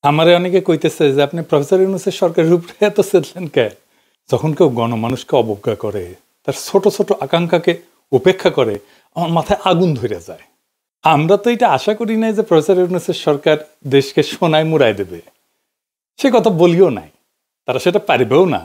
আমারে অনেকে কইতেছে যে আপনি প্রফেসর ইউনূসের সরকারের উপরে এত চেতলেন কে? যখন কেউ গণমানুষকে অবজ্ঞা করে, তার ছোট ছোট আকাঙ্ক্ষাকে উপেক্ষা করে, আমার মাথায় আগুন ধরে যায়। আমরা তো এটা আশা করি নাই যে প্রফেসর ইউনূসের সরকার দেশকে সোনায় মুড়ায় দেবে, সে কথা বলিও নাই, তারা সেটা পারবেও না।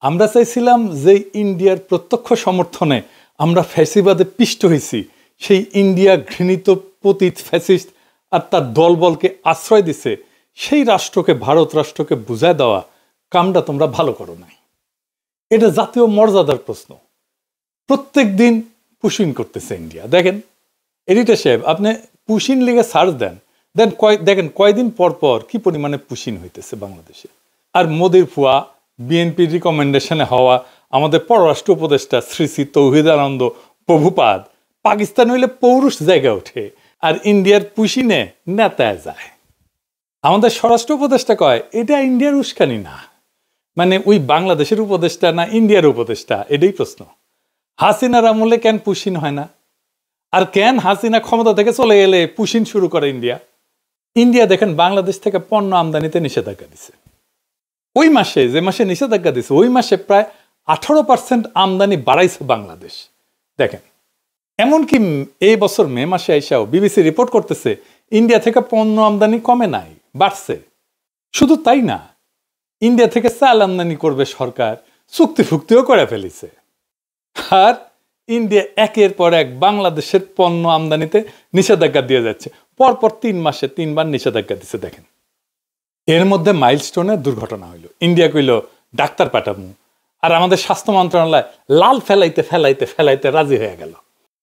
আমরা চাইছিলাম যে ইন্ডিয়ার প্রত্যক্ষ সমর্থনে আমরা ফ্যাসিবাদে পিষ্ট হয়েছি, সেই ইন্ডিয়া ঘৃণিত পতিত ফ্যাসিস্ট আর তার দলবলকে আশ্রয় দিছে, সেই রাষ্ট্রকে, ভারত রাষ্ট্রকে বুঝায় দেওয়া কামটা তোমরা ভালো করো নাই। এটা জাতীয় মর্যাদার প্রশ্ন। প্রত্যেক দিন পুশিন করতেছে ইন্ডিয়া। দেখেন এডিটর সাহেব, আপনি পুশিন লিগে সার্চ দেন, দেখেন কয়দিন পর পর কি পরিমাণে পুশিন হইতেছে বাংলাদেশে। আর মোদির ফুয়া, বিএনপির রিকমেন্ডেশনে হওয়া আমাদের পররাষ্ট্র উপদেষ্টা শ্রী শ্রী তৌহিদ আনন্দ প্রভুপাদ পাকিস্তান হইলে পৌরুষ জায়গায় ওঠে, আর ইন্ডিয়ার পুশিনে নেতায় যায়। আমাদের স্বরাষ্ট্র উপদেষ্টা কয় এটা ইন্ডিয়ার উস্কানি না, মানে ওই বাংলাদেশের উপদেষ্টা না ইন্ডিয়ার উপদেষ্টা, এটাই প্রশ্ন। হাসিনার আমলে কেন পুশিন হয় না? আর কেন হাসিনা ক্ষমতা থেকে চলে গেলে পুশিন শুরু করে ইন্ডিয়া? ইন্ডিয়া দেখেন বাংলাদেশ থেকে পণ্য আমদানিতে নিষেধাজ্ঞা দিছে। ওই মাসে, যে মাসে নিষেধাজ্ঞা দিছে, ওই মাসে প্রায় 18% আমদানি বাড়াইছে বাংলাদেশ। দেখেন, এমনকি এই বছর মে মাসে আইসাও বিবিসি রিপোর্ট করতেছে ইন্ডিয়া থেকে পণ্য আমদানি কমে নাই, বাড়ছে। শুধু তাই না, ইন্ডিয়া থেকে চাল আমদানি করবে সরকার, চুক্তি ফুক্তিও করে ফেলেছে। আর ইন্ডিয়া একের পর এক বাংলাদেশের পণ্য আমদানিতে নিষেধাজ্ঞা দিয়ে যাচ্ছে। পরপর 3 মাসে 3 বার নিষেধাজ্ঞা দিচ্ছে। দেখেন, এর মধ্যে মাইলস্টোনের দুর্ঘটনা হইল। ইন্ডিয়া কইল ডাক্তার পাঠামু, আর আমাদের স্বাস্থ্য মন্ত্রণালয় লাল ফেলাইতে ফেলাইতে ফেলাইতে রাজি হয়ে গেল।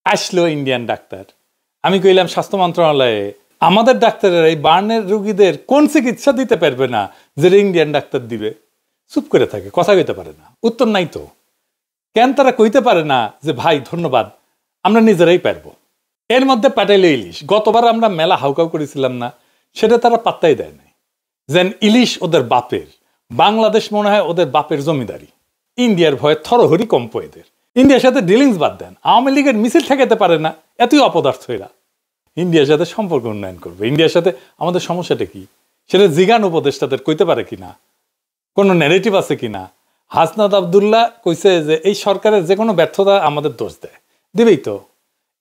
আসলো ইন্ডিয়ান ডাক্তার। আমি কইলাম স্বাস্থ্য মন্ত্রণালয়ে, আমাদের ডাক্তারের এই বার্নের রোগীদের কোন চিকিৎসা দিতে পারবে না যেটা ইন্ডিয়ান ডাক্তার দিবে? চুপ করে থাকে, কথা কইতে পারে না, উত্তর নাই তো। কেন তারা কইতে পারে না যে ভাই ধন্যবাদ, আমরা নিজেরাই পারবো? এর মধ্যে পাঠাইলে ইলিশ। গতবার আমরা মেলা হাউকাউ করেছিলাম না, সেটা তারা পাত্তাই দেয় নাই। যেন ইলিশ ওদের বাপের, বাংলাদেশ মনে হয় ওদের বাপের জমিদারি। ইন্ডিয়ার ভয়ে থরহরি কম্প এদের। ইন্ডিয়ার সাথে ডিলিংস বাদ দেন, আওয়ামী লীগের মিছিল ঠেকাতে পারে না, এতই অপদার্থ এরা। ইন্ডিয়ার সাথে সম্পর্ক উন্নয়ন করবে। ইন্ডিয়ার সাথে আমাদের সমস্যাটা কি সেটা জিগান উপদেষ্টাদের কইতে পারে কিনা, কোনো ন্যারেটিভ আছে কিনা। হাসনাত আবদুল্লাহ কইছে যে এই সরকারের যে কোনো ব্যর্থতা আমাদের দোষ দেয়, দিবেই তো।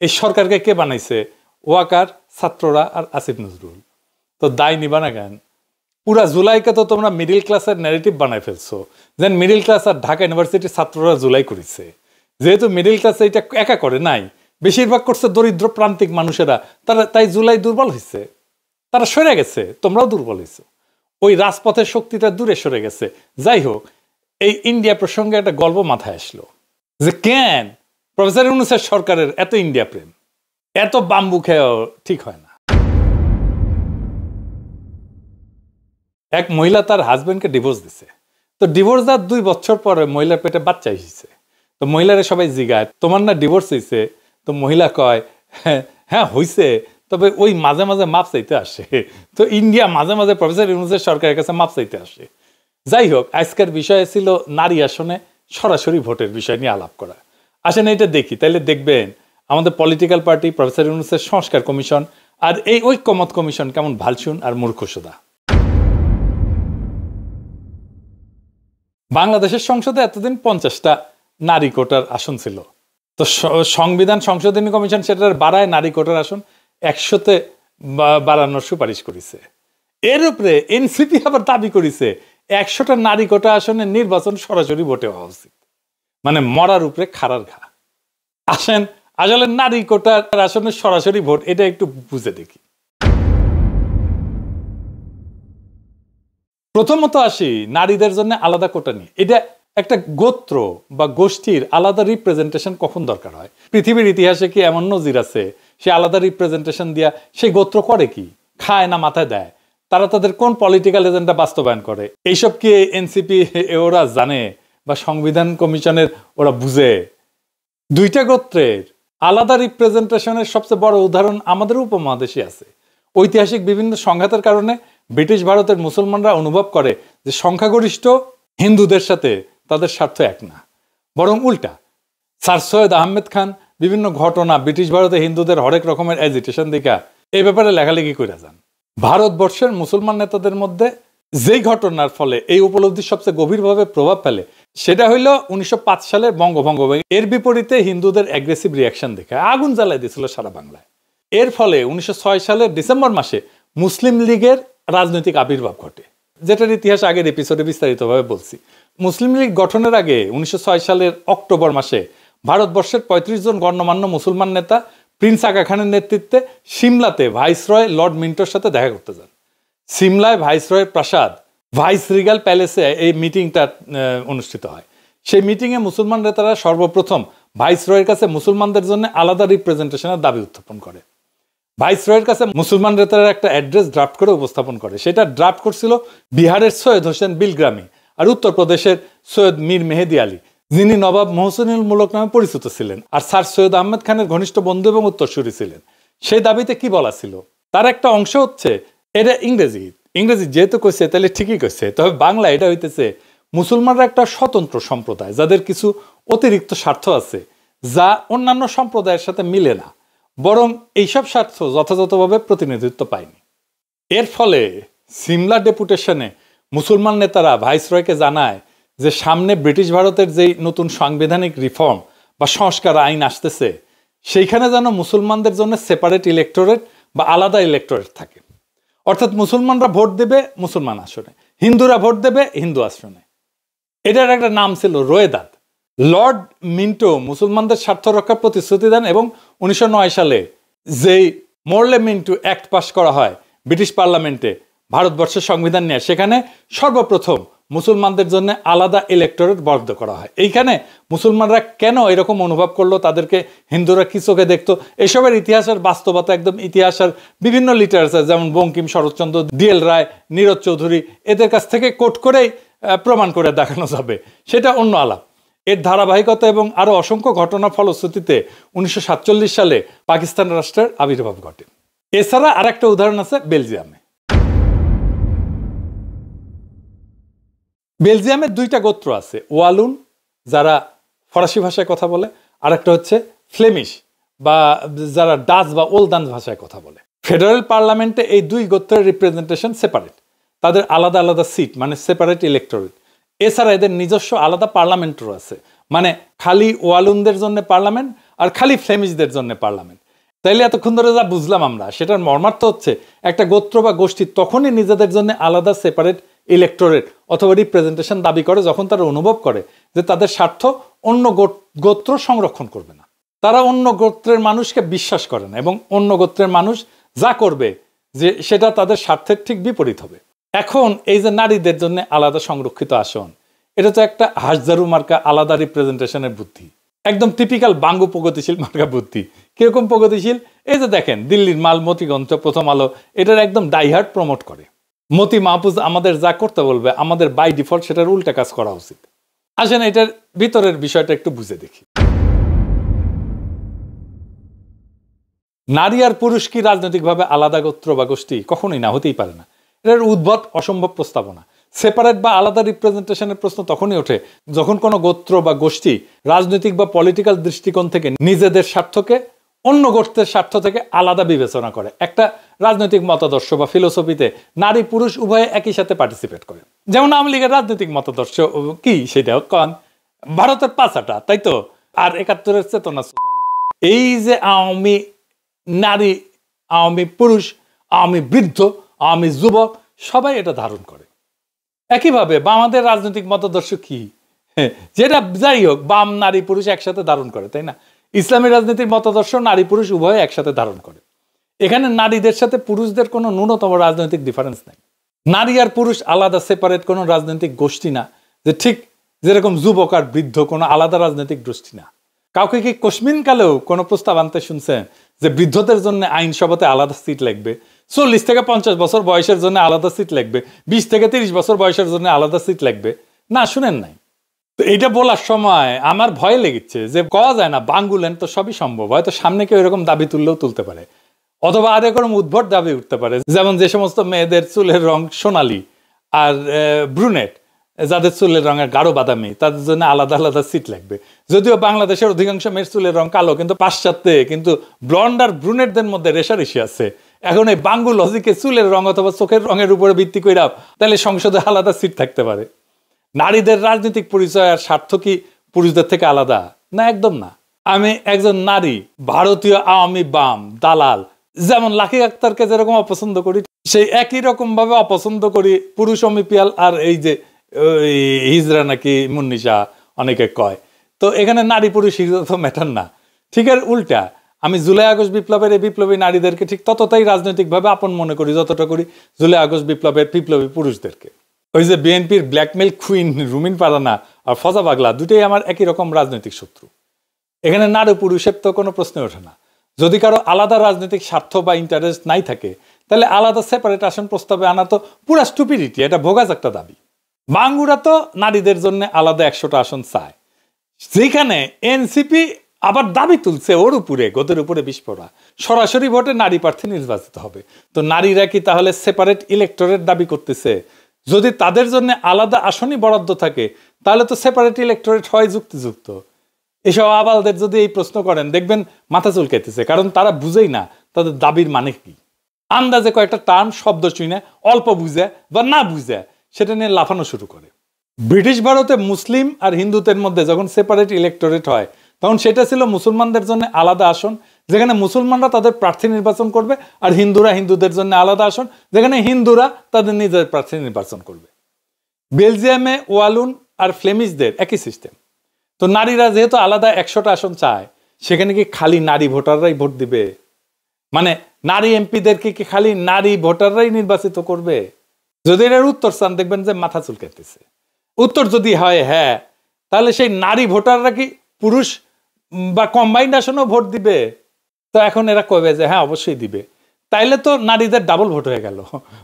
এই সরকারকে কে বানাইছে? ওয়াকার, ছাত্ররা আর আসিফ নজরুল। তো দায় নিবা না কেন? পুরা জুলাইকে তো তোমরা মিডিল ক্লাসের ন্যারেটিভ বানাই ফেলছো, যেন মিডিল ক্লাস আর ঢাকা ইউনিভার্সিটির ছাত্ররা জুলাই করেছে। যেহেতু মিডিল ক্লাস এটা একা করে নাই, বেশিরভাগ করছে দরিদ্র প্রান্তিক মানুষেরা, তারা তাই জুলাই দুর্বল হয়েছে, তারা সরে গেছে, তোমরাও দুর্বল হয়েছো। ওই রাজপথের শক্তিটা দূরে সরে গেছে। যাই হোক, এই ইন্ডিয়া প্রসঙ্গে একটা গল্প মাথায় আসলো যে কেন প্রফেসর ইউনূসের সরকারের এত ইন্ডিয়া প্রেম, এত বাম্বু খেয়েও ঠিক হয় না। এক মহিলা তার হাজবেন্ডকে ডিভোর্স দিছে। তো ডিভোর্স দেওয়ার 2 বছর পরে মহিলার পেটে বাচ্চা এসেছে। তো মহিলারা সবাই জিগায় তোমার না ডিভোর্স হয়েছে? তো মহিলা কয় হ্যাঁ হয়েছে, তবে ওই মাঝে মাঝে মাপ চাইতে আসে। তো ইন্ডিয়া মাঝে মাঝে প্রফেসর ইউনূসের সরকারের কাছে মাপ চাইতে আসে। যাই হোক, আজকের বিষয় ছিল নারী আসনে সরাসরি ভোটের বিষয় নিয়ে আলাপ করা। আসেন এটা দেখি, তাইলে দেখবেন আমাদের পলিটিক্যাল পার্টি, প্রফেসর ইউনূসের সংস্কার কমিশন আর এই ঐক্যমত কমিশন কেমন ভালসুন আর মূর্খসোদা। বাংলাদেশের সংসদে এতদিন 50টা নারী কোটার আসন ছিল। তো সংবিধান সংশোধনী কমিশন সেটার বাড়ায় নারী কোটার আসন 100তে বাড়ানোর সুপারিশ করেছে। এর উপরে এনসিপি আবার দাবি করেছে 100টা নারী কোটা আসনে নির্বাচন সরাসরি ভোটে হওয়া উচিত। মানে মরার উপরে খাড়ার ঘা। আসেন আসলে নারী কোটার আসনে সরাসরি ভোট এটা একটু বুঝে দেখি। প্রথমত আসি নারীদের জন্য আলাদা কোটা নিয়ে। এটা একটা গোত্র বা গোষ্ঠীর আলাদা রিপ্রেজেন্টেশন কখন দরকার হয়? পৃথিবীর ইতিহাসে কি এমন নজির আছে সে আলাদা রিপ্রেজেন্টেশন দিয়া সেই গোত্র করে কি? খায় না মাথায় দেয়? তারা তাদের কোন পলিটিক্যাল এজেন্ডা বাস্তবায়ন করে? এইসব কি এনসিপি ওরা জানে বা সংবিধান কমিশনের ওরা বুঝে? 2টা গোত্রের আলাদা রিপ্রেজেন্টেশনের সবচেয়ে বড় উদাহরণ আমাদের উপমহাদেশে আছে। ঐতিহাসিক বিভিন্ন সংঘাতের কারণে ব্রিটিশ ভারতের মুসলমানরা অনুভব করে যে সংখ্যাগরিষ্ঠ হিন্দুদের সাথে তাদের স্বার্থ এক না, বরং উল্টা। স্যার সৈয়দ আহমেদ খান বিভিন্ন ঘটনা ব্রিটিশ ভারতে হিন্দুদের হরেক রকমের এজিটেশন দেখা এই ব্যাপারে লেখালেখি করে যান। ভারতবর্ষের মুসলমান নেতাদের মধ্যে যেই ঘটনার ফলে এই উপলব্ধি সবচেয়ে গভীরভাবে প্রভাব ফেলে সেটা হইল 1905 সালের বঙ্গভঙ্গ। এর বিপরীতে হিন্দুদের অ্যাগ্রেসিভ রিয়াকশন দেখে আগুন জ্বালাই দিয়েছিল সারা বাংলায়। এর ফলে 1906 সালের ডিসেম্বর মাসে মুসলিম লীগের রাজনৈতিক আবির্ভাব ঘটে, যেটার ইতিহাস আগের এপিসোডে বিস্তারিতভাবে বলছি। মুসলিম লীগ গঠনের আগে 1906 সালের অক্টোবর মাসে ভারতবর্ষের 35 জন গণ্যমান্য মুসলমান নেতা প্রিন্স আগা খানের নেতৃত্বে সিমলাতে ভাইসরয় লর্ড মিন্টোর সাথে দেখা করতে যান। সিমলায় ভাইসরয়ের প্রাসাদ ভাইস রিগাল প্যালেসে এই মিটিংটা অনুষ্ঠিত হয়। সেই মিটিংয়ে মুসলমান নেতারা সর্বপ্রথম ভাইসরয়ের কাছে মুসলমানদের জন্য আলাদা রিপ্রেজেন্টেশনের দাবি উত্থাপন করে। ভাইসরয়ের কাছে মুসলমান নেতারা একটা অ্যাড্রেস ড্রাফট করে উপস্থাপন করে। সেটা ড্রাফট করছিল বিহারের সৈয়দ হোসেন বিলগ্রামি আর উত্তরপ্রদেশের সৈয়দ মীর মেহেদি আলী, যিনি নবাব মোহসিনুল মুলক নামে পরিচিত ছিলেন আর স্যার সৈয়দ আহমেদ খানের ঘনিষ্ঠ বন্ধু এবং উত্তরসূরি ছিলেন। সেই দাবিতে কি বলা ছিল, তার একটা অংশ হচ্ছে, এটা ইংরেজি যেহেতু কইছে তাহলে ঠিকই কইছে, তবে বাংলা এটা হইতেছে মুসলমানরা একটা স্বতন্ত্র সম্প্রদায় যাদের কিছু অতিরিক্ত স্বার্থ আছে যা অন্যান্য সম্প্রদায়ের সাথে মিলে না, বরং এইসব স্বার্থ যথাযথভাবে প্রতিনিধিত্ব পায়নি। এর ফলে সিমলা ডেপুটেশনে মুসলমান নেতারা ভাইসরয়কে জানায় যে সামনে ব্রিটিশ ভারতের যেই নতুন সাংবিধানিক রিফর্ম বা সংস্কার আইন আসতেছে সেইখানে যেন মুসলমানদের জন্য সেপারেট ইলেক্টোরেট বা আলাদা ইলেক্টোরেট থাকে। অর্থাৎ মুসলমানরা ভোট দেবে মুসলমান আসনে, হিন্দুরা ভোট দেবে হিন্দু আসনে। এটার একটা নাম ছিল রোয়েদাদ। লর্ড মিন্টো মুসলমানদের স্বার্থ রক্ষার প্রতিশ্রুতি দেন এবং 1909 সালে যেই মোরলে মিন্টো অ্যাক্ট পাস করা হয় ব্রিটিশ পার্লামেন্টে ভারতবর্ষের সংবিধান নিয়ে, সেখানে সর্বপ্রথম মুসলমানদের জন্য আলাদা ইলেক্টোরেট বরাদ্দ করা হয়। এইখানে মুসলমানরা কেন এরকম অনুভব করলো, তাদেরকে হিন্দুরা কি চোখে দেখতো, এসবের ইতিহাসের বাস্তবতা একদম ইতিহাসের বিভিন্ন লিটারেচার যেমন বঙ্কিম, শরৎচন্দ্র, ডিএল রায়, নীরজ চৌধুরী এদের কাছ থেকে কোট করেই প্রমাণ করে দেখানো যাবে, সেটা অন্য আলাপ। এর ধারাবাহিকতা এবং আরও অসংখ্য ঘটনার ফলশ্রুতিতে 1947 সালে পাকিস্তান রাষ্ট্রের আবির্ভাব ঘটে। এছাড়া আর একটা উদাহরণ আছে বেলজিয়ামে। বেলজিয়ামের দুইটা গোত্র আছে, ওয়ালুন যারা ফরাসি ভাষায় কথা বলে, আর একটা হচ্ছে ফ্লেমিশ বা যারা ডাচ বা ওলদান ভাষায় কথা বলে। ফেডারেল পার্লামেন্টে এই দুই গোত্রের রিপ্রেজেন্টেশন সেপারেট, তাদের আলাদা আলাদা সিট মানে সেপারেট ইলেক্টোরেট। এছাড়া এদের নিজস্ব আলাদা পার্লামেন্টও আছে, মানে খালি ওয়ালুনদের জন্য পার্লামেন্ট আর খালি ফ্লেমিশদের জন্য পার্লামেন্ট। তাইলে এতক্ষণ ধরে যা বুঝলাম আমরা, সেটার মর্মার্থ হচ্ছে একটা গোত্র বা গোষ্ঠী তখনই নিজেদের জন্য আলাদা সেপারেট ইলেক্টোরেট অথবা রিপ্রেজেন্টেশন দাবি করে যখন তারা অনুভব করে যে তাদের স্বার্থ অন্য গোত্র সংরক্ষণ করবে না। তারা অন্য গোত্রের মানুষকে বিশ্বাস করে না এবং অন্য গোত্রের মানুষ যা করবে যে সেটা তাদের স্বার্থের ঠিক বিপরীত হবে। এখন এই যে নারীদের জন্য আলাদা সংরক্ষিত আসন, এটা তো একটা হাসজারু মার্কা আলাদা রিপ্রেজেন্টেশনের বুদ্ধি, একদম টিপিক্যাল বাঙ্গু প্রগতিশীল মার্কা বুদ্ধি। কিরকম প্রগতিশীল? এই যে দেখেন দিল্লির মালমতিগঞ্জ প্রথম আলো এটার একদম ডাইহার্ট প্রমোট করে। মতি মাহফুজ আমাদের যা করতে বলবে আমাদের বাই ডিফল্ট সেটার উল্টা কাজ করা উচিত। আসেন এটার ভিতরের বিষয়টা একটু বুঝে দেখি। নারী আর পুরুষ কি রাজনৈতিকভাবে আলাদা গোত্র বা গোষ্ঠী? কখনোই না, হতেই পারে না। এটার উদ্ভট অসম্ভব প্রস্তাবনা। সেপারেট বা আলাদা রিপ্রেজেন্টেশনের প্রশ্ন তখনই ওঠে যখন কোনো গোত্র বা গোষ্ঠী রাজনৈতিক বা পলিটিক্যাল দৃষ্টিকোণ থেকে নিজেদের স্বার্থকে অন্য গোত্রের স্বার্থ থেকে আলাদা বিবেচনা করে। একটা রাজনৈতিক মতাদর্শ বা ফিলোসফিতে নারী পুরুষ উভয়ে একই সাথে পার্টিসিপেট করে। যেমন আওয়ামী লীগের রাজনৈতিক মতাদর্শ কি, সেটাও কন ভারতের পাঁচাটা, তাই তো, আর 71-এর চেতনা। এই যে আওয়ামী নারী, আওয়ামী পুরুষ, আওয়ামী বৃদ্ধ, আওয়ামী যুবক সবাই এটা ধারণ করে। একইভাবে বামাদের রাজনৈতিক মতাদর্শ কি, যেটা যাই হোক বাম নারী পুরুষ একসাথে ধারণ করে, তাই না? ইসলামী রাজনীতির মতাদর্শ নারী পুরুষ উভয়ে একসাথে ধারণ করে। এখানে নারীদের সাথে পুরুষদের কোনো ন্যূনতম রাজনৈতিক ডিফারেন্স নেই। নারী আর পুরুষ আলাদা সেপারেট কোনো রাজনৈতিক গোষ্ঠী না, যে ঠিক যেরকম যুবক আর বৃদ্ধ কোনো আলাদা রাজনৈতিক গোষ্ঠী না। কাউকে কি কোশ্মিন কালেও কোনো প্রস্তাব আনতে শুনছেন যে বৃদ্ধদের জন্য আইনসভাতে আলাদা সিট লাগবে, 40 থেকে 50 বছর বয়সের জন্য আলাদা সিট লাগবে, 20 থেকে 30 বছর বয়সের জন্য আলাদা সিট লাগবে? না, শুনেন নাই। তো এটা বলার সময় আমার ভয় লেগেছে যে কওয়া যায় না বাঙ্গুলেন তো সবই সম্ভব, হয়তো সামনে কেউ এরকম দাবি তুললেও তুলতে পারে, অথবা আর এরকম উদ্ভট দাবি উঠতে পারে। যেমন যে সমস্ত মেয়েদের চুলের রং সোনালি আর ব্রুনেট, যাদের চুলের রঙের গাঢ় বাদামি, তাদের জন্য আলাদা আলাদা সিট লাগবে। যদিও বাংলাদেশের অধিকাংশ মেয়ের চুলের রং কালো, কিন্তু পাশ্চাত্যে কিন্তু ব্লন্ড আর ব্রুনেটদের মধ্যে রেশারেশি আছে, এখন এই বাঙ্গু লজিকে চুলের রং অথবা চোখের রঙের উপরে ভিত্তি করে তাহলে সংসদে আলাদা সিট থাকতে পারে? নারীদের রাজনৈতিক পরিচয় আর স্বার্থ কি পুরুষদের থেকে আলাদা? না, একদম না। আমি একজন নারী, ভারতীয় আওয়ামী বাম দালাল, যেমন লাকি আক্তারকে যেরকম অপছন্দ করি, সেই একই রকম ভাবে অপছন্দ করি পুরুষ অমিপিয়াল আর এই যে হিজরা নাকি মুন্নিশা অনেকে কয়। তো এখানে নারী পুরুষ হিজরা তো ম্যাটার না। ঠিক আর উল্টা, আমি জুলাই আগস্ট বিপ্লবের এই বিপ্লবী নারীদেরকে ঠিক ততটাই রাজনৈতিকভাবে আপন মনে করি যতটা করি জুলাই আগস্ট বিপ্লবের বিপ্লবী পুরুষদেরকে। ওই যে বিএনপির ব্ল্যাকমেল কুইন রুমিন পারানা আর ফজা পাগলা দুটোই আমার একই রকম রাজনৈতিক শত্রু। এখানে নারী পুরুষের তো কোনো প্রশ্নই ওঠে না। যদি কারো আলাদা রাজনৈতিক স্বার্থ বা ইন্টারেস্ট নাই থাকে তাহলে আলাদা সেপারেট আসন প্রস্তাবে আনা তো পুরা স্টুপিডিটি, এটা ভোগাস একটা দাবি। বাঙ্গুরা তো নারীদের জন্য আলাদা 100টা আসন চায়, যেখানে এনসিপি আবার দাবি তুলছে ওর উপরে, গোদের উপরে বিস্ফোরা সরাসরি ভোটে নারী প্রার্থী নির্বাচিত হবে। তো নারীরা কি তাহলে সেপারেট ইলেক্টরেট দাবি করতেছে? যদি তাদের জন্য আলাদা আসনই বরাদ্দ থাকে তাহলে তো সেপারেট ইলেক্টরেট হয় যুক্তিযুক্ত। এসব আবালদের যদি এই প্রশ্ন করেন দেখবেন মাথা চুলকাইতেছে, কারণ তারা বুঝেই না তাদের দাবির মানে কি। আন্দাজে কয়েকটা টার্ম শব্দ শুনে অল্প বুঝে বা না বুঝে সেটা নিয়ে লাফানো শুরু করে। ব্রিটিশ ভারতে মুসলিম আর হিন্দুদের মধ্যে যখন সেপারেট ইলেক্টোরেট হয় তখন সেটা ছিল মুসলমানদের জন্য আলাদা আসন, যেখানে মুসলমানরা তাদের প্রার্থী নির্বাচন করবে, আর হিন্দুরা হিন্দুদের জন্য আলাদা আসন, যেখানে হিন্দুরা তাদের নিজের প্রার্থী নির্বাচন করবে। বেলজিয়ামে ওয়ালুন আর ফ্লেমিশদের একই সিস্টেম। তো নারীরা যেহেতু আলাদা 100টা আসন চায়, সেখানে কি খালি নারী ভোটাররাই ভোট দিবে? মানে নারী এমপিদেরকে কি খালি নারী ভোটাররাই নির্বাচিত করবে? যদি এর উত্তর চান দেখবেন যে মাথা চুলকাইতেছে। উত্তর যদি হয় হ্যাঁ, তাহলে সেই নারী ভোটাররা কি পুরুষ বা কম্বাইন্ড আসনেও ভোট দিবে? তো এখন এরা কবে যে হ্যাঁ অবশ্যই দিবে, তাইলে তো নারীদের ডাবল ভোট হয়ে গেল।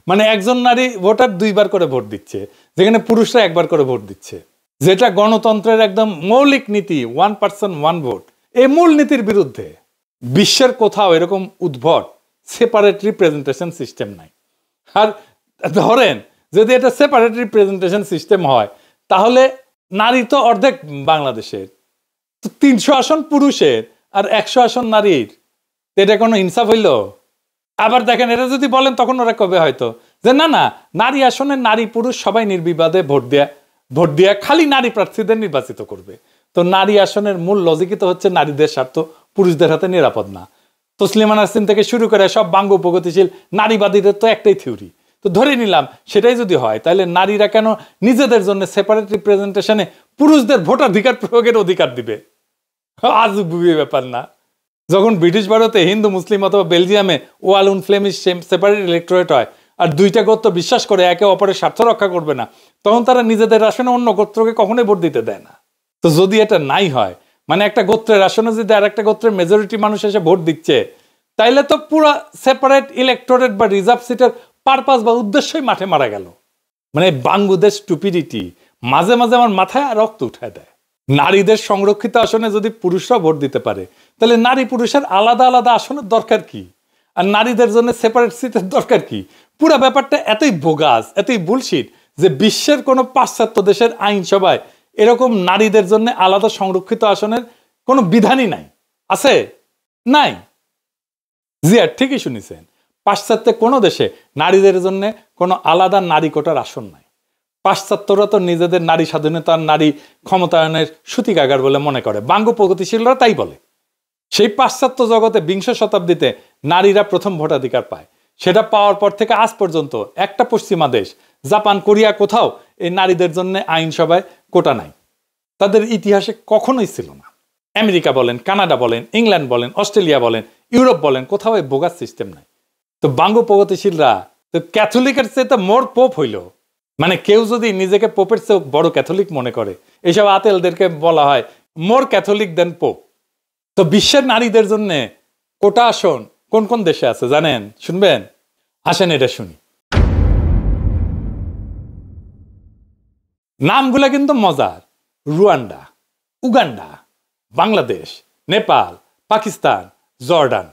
মানে একজন নারী ভোটার 2বার করে ভোট দিচ্ছে, যেখানে পুরুষরা 1বার করে ভোট দিচ্ছে, যেটা গণতন্ত্রের একদম মৌলিক নীতি, 1 পার্সন 1 ভোট। এই মূল নীতির বিরুদ্ধে। বিশ্বের কোথাও এরকম উদ্ভট সেপারেট রিপ্রেজেন্টেশন সিস্টেম নাই। আর ধরেন যদি এটা সেপারেট রিপ্রেজেন্টেশন সিস্টেম হয় তাহলে নারী তো অর্ধেক বাংলাদেশের, তো 300 আসন পুরুষের আর 100 আসন নারীর, এটা কোনো ইনসাফ হইল? আবার দেখেন এটা যদি বলেন তখন ওরা কবে হয়তো যে না না, নারী আসনে নারী পুরুষ সবাই নির্বিবাদে ভোট দেয়া খালি নারী প্রার্থীদের নির্বাচিত করবে। তো নারী আসনের মূল লজিকই তো হচ্ছে নারীদের স্বার্থ পুরুষদের হাতে নিরাপদ না। তসলিমা নাসরিন থেকে শুরু করে সব বাঙ্গু প্রগতিশীল নারীবাদীদের তো একটাই থিওরি। তো ধরে নিলাম সেটাই যদি হয়, তাহলে নারীরা কেন নিজেদের জন্য সেপারেট রিপ্রেজেন্টেশনে পুরুষদের ভোটাধিকার প্রয়োগের অধিকার দিবে? আজব ব্যাপার না? যখন ব্রিটিশ ভারতে হিন্দু মুসলিম অথবা বেলজিয়ামে ওয়ালুন ফ্লেমিশ সেপারেট ইলেক্টোরেট হয় আর 2টা গোত্র বিশ্বাস করে একে অপরের স্বার্থ রক্ষা করবে না, তখন তারা নিজেদের আসনে অন্য গোত্রকে কখনোই ভোট দিতে দেয় না। তো যদি এটা নাই হয়, মানে একটা গোত্রের আসনে যদি আর একটা গোত্রের মেজরিটি মানুষ এসে ভোট দিচ্ছে, তাইলে তো পুরো সেপারেট ইলেক্টোরেট বা রিজার্ভ সিটের পারপাস বা উদ্দেশ্যই মাঠে মারা গেল। মানে বাংলাদেশ স্টুপিডিটি মাঝে মাঝে আমার মাথায় রক্ত উঠায় দেয়। নারীদের সংরক্ষিত আসনে যদি পুরুষরা ভোট দিতে পারে, তাহলে নারী পুরুষের আলাদা আলাদা আসনের দরকার কি? আর নারীদের জন্য সেপারেট সিটের দরকার কি? পুরো ব্যাপারটা এতই বোগাস, এতই বুলশিট যে বিশ্বের কোনো পাশ্চাত্য দেশের আইনসভায় এরকম নারীদের জন্য আলাদা সংরক্ষিত আসনের কোনো বিধানই নাই। আছে? নাই। জি আর ঠিকই শুনেছেন, পাশ্চাত্যে কোনো দেশে নারীদের জন্য কোনো আলাদা নারী কোটার আসন নাই। পাশ্চাত্যরা তো নিজেদের নারী স্বাধীনতার নারী ক্ষমতায়নের সূতিকাগার বলে মনে করে, বাঙ্গু প্রগতিশীলরা তাই বলে। সেই পাশ্চাত্য জগতে 20 শতাব্দীতে নারীরা প্রথম ভোটাধিকার পায়। সেটা পাওয়ার পর থেকে আজ পর্যন্ত একটা পশ্চিমা দেশ, জাপান, কোরিয়া, কোথাও এই নারীদের জন্য আইনসভায় কোটা নাই। তাদের ইতিহাসে কখনোই ছিল না। আমেরিকা বলেন, কানাডা বলেন, ইংল্যান্ড বলেন, অস্ট্রেলিয়া বলেন, ইউরোপ বলেন, কোথাও এই বোগাস সিস্টেম নাই। তো বাঙ্গু প্রগতিশীলরা তো ক্যাথলিকের চেয়ে তো মোর পোপ হইল। মানে কেউ যদি নিজেকে পোপের চেয়ে বড় ক্যাথলিক মনে করে, এইসব আতেলদেরকে বলা হয় মোর ক্যাথলিক দেন পোপ। তো বিশ্বের নারীদের জন্য কোটা আসন কোন কোন দেশে আছে জানেন? শুনবেন? আসেন এটা শুনি। নামগুলা কিন্তু মজার: Rwanda, Uganda, Bangladesh, Nepal, Pakistan, Jordan.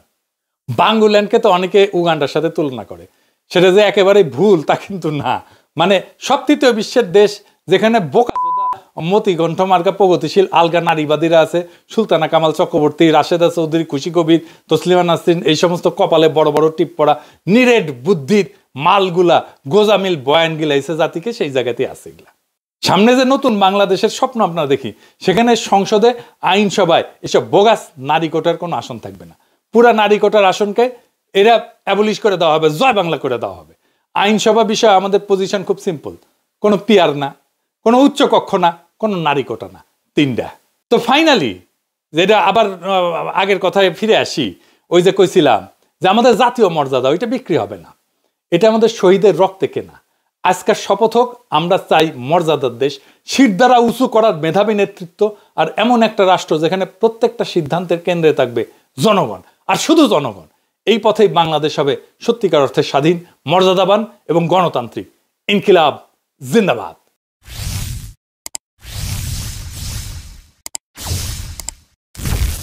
বাঙ্গুল্যান্ডকে তো অনেকে উগান্ডার সাথে তুলনা করে, সেটা যে একেবারে ভুল তা কিন্তু না। মানে সব তৃতীয় বিশ্বের দেশ যেখানে বোকাচোদা মতিকণ্ঠ মার্কা প্রগতিশীল আলগা নারীবাদীরা আছে, সুলতানা কামাল চক্রবর্তী, রাশেদা চৌধুরী, খুশি কবির, তসলিমা নাসরিন, এই সমস্ত কপালে বড় বড় টিপ পড়া নিরেট বুদ্ধির মালগুলা গোজামিল বয়ান গিলাইছে জাতিকে, সেই জায়গাতেই আছে এগুলা। সামনে যে নতুন বাংলাদেশের স্বপ্ন আপনারা দেখি, সেখানে সংসদে আইনসভায় এসব বোগাস নারী কোটার কোনো আসন থাকবে না। পুরা নারী কোটার আসনকে এরা অ্যাবলিশ করে দেওয়া হবে, জয় বাংলা করে দেওয়া হবে। আইনসভা বিষয়ে আমাদের পজিশন খুব সিম্পল, কোনো পিয়ার না, কোনো উচ্চ কক্ষ না, কোনো নারী কোটা না, তিনটা। তো ফাইনালি যেটা আবার আগের কথায় ফিরে আসি, ওই যে কইছিলাম যে আমাদের জাতীয় মর্যাদা ওইটা বিক্রি হবে না, এটা আমাদের শহীদের রক্তে কেনা। আজকের শপথ হোক, আমরা চাই মর্যাদার দেশ, শির দ্বারা উঁচু করার মেধাবী নেতৃত্ব, আর এমন একটা রাষ্ট্র যেখানে প্রত্যেকটা সিদ্ধান্তের কেন্দ্রে থাকবে জনগণ, আর শুধু জনগণ। এই পথেই বাংলাদেশ হবে সত্যিকার অর্থে স্বাধীন, মর্যাদাবান এবং গণতান্ত্রিক। ইনকিলাব জিন্দাবাদ।